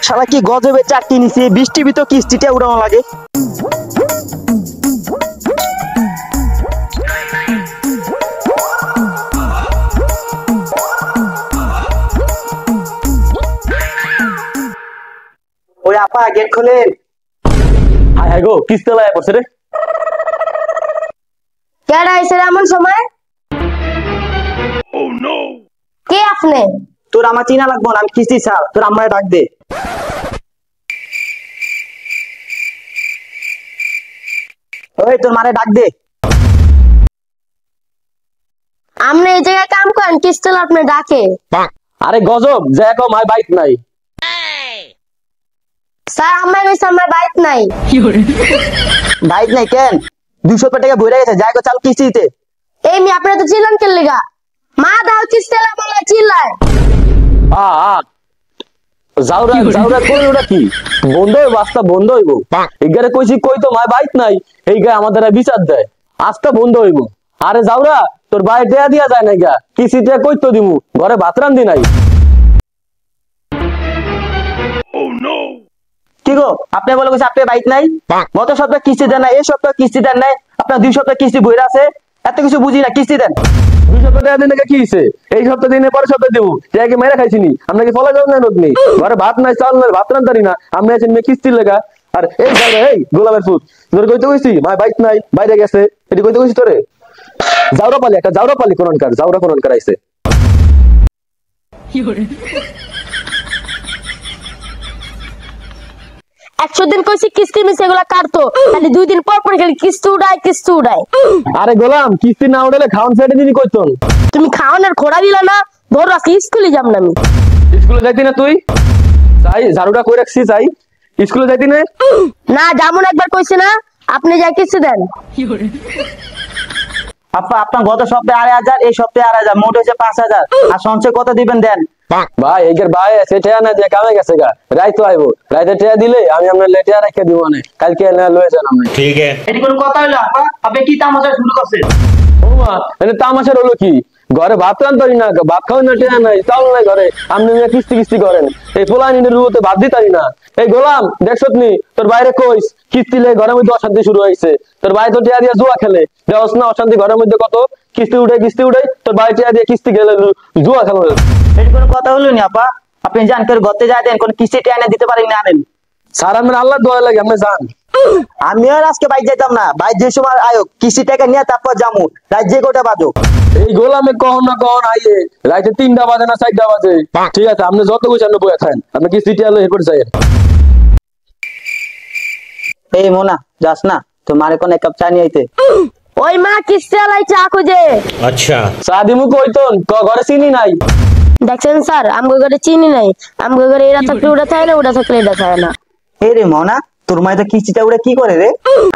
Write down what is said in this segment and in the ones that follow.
শালা কি গজবে চাকরি নিছে, বৃষ্টি ভিতর কিস্তিটা উড়ানো লাগে। ওই আপা গেট খোলেন। হাই হাই গো, কিস্তি লাগে পড়ছে রে। কেডা আইছে এমন সময়? কে আপনি? তোর আমার চিনা লাগবো না, আমি কিস্তি ছাড়, তোর আমারে ডাক দে। ওই তোর মারে ডাক দে। আপনি এই জায়গায় কাম করেন, কিস্তি আপনি ডাকে? আরে গজব, যে কো মাই বাইক নাই। স্যার আমার কাছে আমার বাইক নাই। বাইক নাই কেন? 200 টাকা বইরা গেছে, যাই গো চাল কিস্তি দিতে। এই মি আপনি তো চিল্লান কেন লিগা? মা দাও কিস্তি বলে চিল্লায়। যাওরা যাওরা কোন ওটা কি বন্ধ হইব, আস্তা বন্ধ হইব। এগারে কইছি কই তো মাই বাইক নাই, এই গায়ে আমাদের বিচার দেয়, আস্তা বন্ধ হইব। আরে যাওরা তোর বাইক দেয়া দিয়া যায় না গা, কিস্তিটা কই তো দিমু, ঘরে ভাত রান্ধি নাই। কি গো আপনি বলে গেছে আপনার বাইক নাই, গত সপ্তাহে কিস্তি দেন না, এই সপ্তাহে কিস্তি দেন নাই, আপনার 2 সপ্তাহ কিস্তি বইরা আছে, এত কিছু বুঝি না, কিস্তি দেন। 2 সপ্তাহ টাকা দিন কি হইছে, এই সপ্তাহ দিনে পরে সপ্তাহ দেবো, টাকা মেরে খাইছিনি, আমরা কি ফলা যাও না নদনি, ঘরে ভাত নাই চাল নাই, ভাত রান্ধারি না, আমরা আছেন মেয়ে কিস্তি লেগা। আর এই যাওরা এই গোলামের ফুট তোর কইতে কইছি মাই বাইক নাই, বাইরে গেছে, এটি কইতে কইছি তোরে। যাওরা পালি একটা, যাওরা পালি কোরআনকার, যাওরা কোরআনকার আইছে। 100 দিন কইছি কিস্তি মিছে এগুলা কাটতো, খালি 2 দিন পর পর খালি কিস্তি উড়ায় কিস্তি উড়ায়। আরে গোলাম কিস্তি না উঠালে খাওয়ান সাইডে দিবি কইতন। তুমি খাওয়ানোর খোড়া দিলা না, ধরো আজকে স্কুলে যাব না আমি। স্কুলে যাইতি না তুই? চাই ঝাড়ুটা কই রাখছি, চাই স্কুলে যাইতি না? না যেমন একবার কইছি না, আপনি যাই কিস্তি দেন। আপা আপনার গত সপ্তাহে 8,000, এই সপ্তাহে 8,000, মোট হয়েছে 5,000, আর সঞ্চয় কত দিবেন দেন। ভাই এগের ভাই আছে টেয়া না যে কামে গেছে গা, রাইতো আইবো, রাইতে টেয়া দিলে আমি আপনার লেটিয়া রেখে দিব মানে, কালকে না লয়ে যান আপনি। ঠিক আছে, এটি কোন কথা হলো আপা? আপনি কি তামাশা শুরু করছেন? ও মা এটা তামাশার হলো কি, ঘরে ভাত রান্তারি না, ভাত খাওয়াই না, টেয়া নাই, চাউল নাই ঘরে, আপনি কিস্তি কিস্তি করেন, এই পোলাইনের রুতে ভাত দিতারি না। এই গোলাম দেখছত নি তোর বাইরে কইস কিস্তি লে ঘরের মধ্যে অশান্তি শুরু হয়েছে, তোর ভাই তো টিয়া দিয়ে জুয়া খেলে, দেওয়াস না অশান্তি ঘরের মধ্যে কত, কিস্তি উঠে তোর ভাই টিয়া দিয়ে কিস্তি গেলে জুয়া খেলো। এটি কোনো কথা হলো নি আপা? আপনি জান করে গতে যায় দেন, কোন কিস্তি টেনে দিতে পারেন না আনেন। স্যার আমার আল্লাহ দোয়া লাগে আপনি যান। আমি আর আজকে বাইক যাইতাম না, বাইক যে সময় আয়োগ কিস্তি টাকা নিয়ে তারপর যামু, রাত যে কোটা বাজো। এই গোলামে কখন না কখন আইয়ে, রাইতে 3টা বাজে না 4টা বাজে, ঠিক আছে আপনি যত কিছু আপনি বয়ে খান, আপনি কিস্তি টিয়া লয়ে করে যাই। এই মোনা যাস না, তো মারে কোন এক কাপ চা নিয়ে আইতে। ওই মা কিস্তি আলাই চা খুঁজে। আচ্ছা চা দিমু কইতন, ঘরে চিনি নাই। দেখছেন স্যার, আমগো ঘরে চিনি নাই, আমগো ঘরে এরা থাকলে ওটা থাকে না, ওটা থাকলে এটা থাকে না। এই রে মোনা, তোর মাই তো কিস্তিটা উড়ে কি করে রে?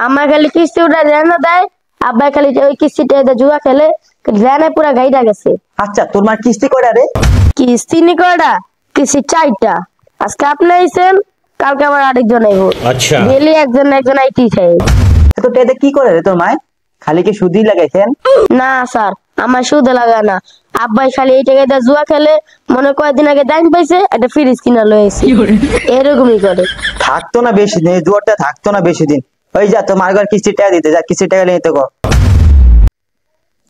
আমার খালি কিস্তি উঠা রেনা দেয়, আব্বা খালি ওই কিস্তিটা জুয়া খেলে, রেনে পুরা গাইডা গেছে। আচ্ছা তোর মা কিস্তি কয়টা রে? কিস্তি নি কয়টা, কিস্তি 4টা। আজকে আপনি আইছেন, কালকে আবার আরেকজন আইব। আচ্ছা ডেলি একজন একজন আইতি চাই। তো টেতে কি করে রে তোর মাই? খালি কি সুদি লাগাইছেন? না স্যার, আমার সুদে লাগা না, আব্বাই খালি এই টাকাটা জুয়া খেলে, মনে কয়েকদিন আগে দাইন পাইছে, একটা ফ্রিজ কিনা লয়েছে, এরকমই করে। থাকতো না বেশি দিন, জোরটা থাকতো না বেশি দিন। ওই যা তোর মার ঘর কিস্তি টাকা দিতে যা, কিস্তি টাকা নিতে কর।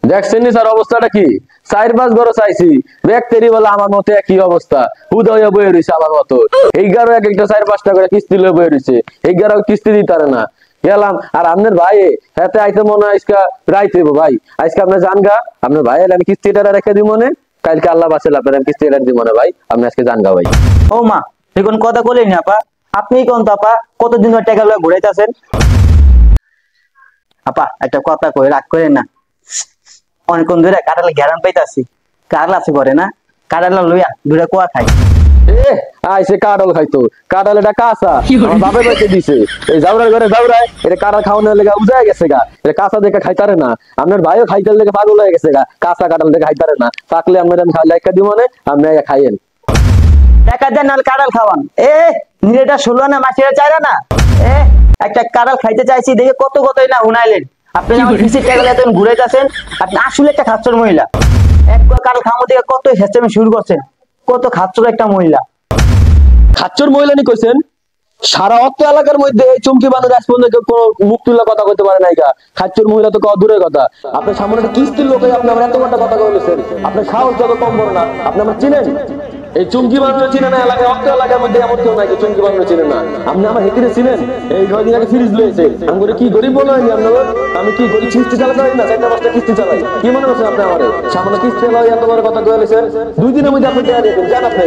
দেখছেন নি স্যার অবস্থাটা কি, 4-5 ঘর চাইছি, ব্যক্তিরই বলে আমার মতো একই অবস্থা, হুদয় বয়ে রয়েছে আমার মতো, এইগারো এক একটা 4-5টা করে কিস্তি লয়ে বয়ে রয়েছে, এইগারো কিস্তি দিতে পারে না। গেলাম আর আপনার ভাই হাতে আইতে মনে হয় আজকে রাইতে ভাই, আজকে আপনার জান গা, আপনার ভাই আমি কিস্তিটা রেখে দিব মনে, কালকে আল্লাহ বাঁচাল আপনার কিস্তিটা দিব মনে ভাই, আপনি আজকে জান গা ভাই। ও মা এখন কথা বলেনি আপা, আপনি কোন তো আপা কতদিন ধরে টাকা লয়ে ঘুরাইতেছেন? আপা একটা কথা কই, রাগ করেন না, অনেকক্ষণ ধরে কাঁঠালে ঘেরান পাইতাছি, কাঁঠাল আছে ঘরে না, কাঁঠাল লইয়া দুটা কোয়া খাই। এ আইসে কাঁঠাল খাইতো, কাঁঠাল এটা কাঁচা, আমার বাপের বাড়িতে দিছে, এই জাউরার ঘরে জাউরায় এটা কাঁঠাল খাওয়ানোর লেগে উজায় গেছে গা, এটা কাঁচা দেখে খাইতারে না, আপনার ভাইও খাইতে লেগে পাগল হয়ে গেছে গা, কাঁচা কাঁঠাল দেখে খাইতারে না, থাকলে আপনার আমি লেখা দিব মানে আপনি খাইয়েন। টাকা দেন নাহলে কাঁঠাল খাওয়ান। এ নিরেটা 16 না মাসিরা চাইরা না, এ একটা কাঁঠাল খাইতে চাইছি দেখে কত কতই না উনাইলেন। আপনি যখন কিস্তির টাকা লইয়া তখন ঘুরাইতেছেন, আপনি আসলে একটা খাচ্ছর মহিলা। এক কাঁঠাল খামো দেখে কত হেস্টেমে শুরু করছেন, কত খাচ্ছর একটা মহিলা। খাচ্চর মহিলা নি কইছেন? সারা অত্র এলাকার মধ্যে এই চুমকি বানর আজ পর্যন্ত কেউ কোনো মুখ তুলে কথা কইতে পারে নাই গা। খাচ্চর মহিলা তো কত দূরের কথা। আপনার সামনে একটা কিস্তির লোক হয়ে আপনি আমার এত বড় কথা বলেছেন, আপনার সাহস যত কম বড় না। আপনি আমার চিনেন? এই চুমকি বানর চিনে না এলাকায়, অত্র এলাকার মধ্যে এমন কেউ নাই যে চুমকি বানর চিনে না। আপনি আমার হেতিরে চিনেন? এই কয়দিন আগে ফ্রিজ লয়েছে, আমি করে কি গরিব মনে হয়নি আপনার? আমি কি গরিব কিস্তি চালাতে পারি না? 4টা 5টা কিস্তি চালাই, কি মনে করছেন আপনি? আমার সামনে কিস্তি চালাই এত বড় কথা কয়েছেন, 2 দিনের মধ্যে আপনি টাকা দিয়েছেন, জান আপনি।